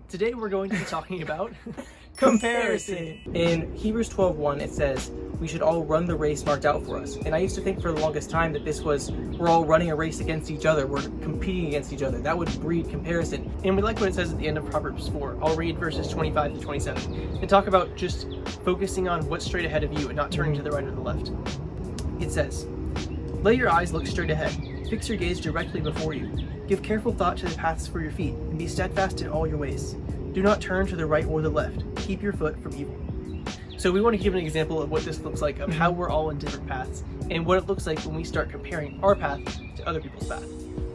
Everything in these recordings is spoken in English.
Today we're going to be talking about comparison. In Hebrews 12:1, it says, we should all run the race marked out for us. And I used to think for the longest time that this was, we're all running a race against each other. We're competing against each other. That would breed comparison. And we like what it says at the end of Proverbs 4. I'll read verses 25 to 27 and talk about just focusing on what's straight ahead of you and not turning to the right or the left. It says, "Let your eyes look straight ahead. Fix your gaze directly before you. Give careful thought to the paths for your feet, and be steadfast in all your ways. Do not turn to the right or the left. Keep your foot from evil." So we want to give an example of what this looks like, of how we're all in different paths, and what it looks like when we start comparing our path to other people's path.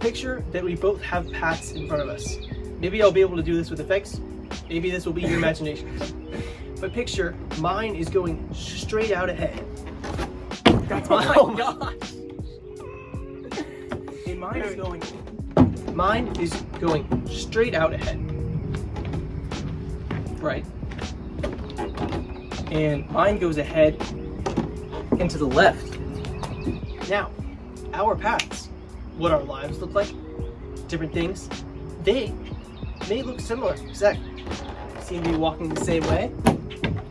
Picture that we both have paths in front of us. Maybe I'll be able to do this with effects. Maybe this will be your imagination. But picture mine is going straight out ahead. That's Oh my my gosh! And Mine is going straight out ahead. Right? and mine goes ahead and to the left. Now, our paths, what our lives look like, different things, they may look similar. Exactly. Seem to be walking the same way.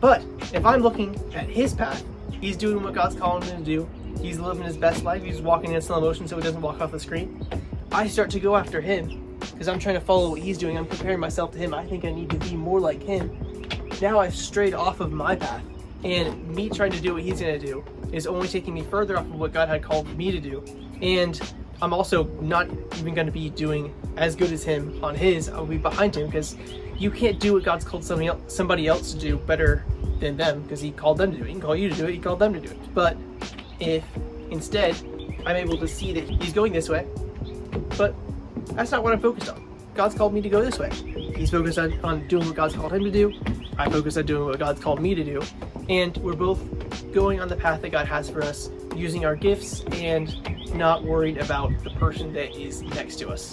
But if I'm looking at his path, he's doing what God's calling him to do. He's living his best life. He's walking in slow motion so he doesn't walk off the screen. I start to go after him because I'm trying to follow what he's doing. I'm comparing myself to him. I think I need to be more like him. Now I've strayed off of my path, and me trying to do what he's going to do is only taking me further off of what God had called me to do. And I'm also not even going to be doing as good as him on his. I'll be behind him because you can't do what God's called somebody else to do better than them, because he called them to do it. He can call you to do it. He called them to do it. But if instead I'm able to see that he's going this way, but that's not what I'm focused on. God's called me to go this way. He's focused on doing what God's called him to do. I focus on doing what God's called me to do. And we're both going on the path that God has for us, using our gifts and not worried about the person that is next to us.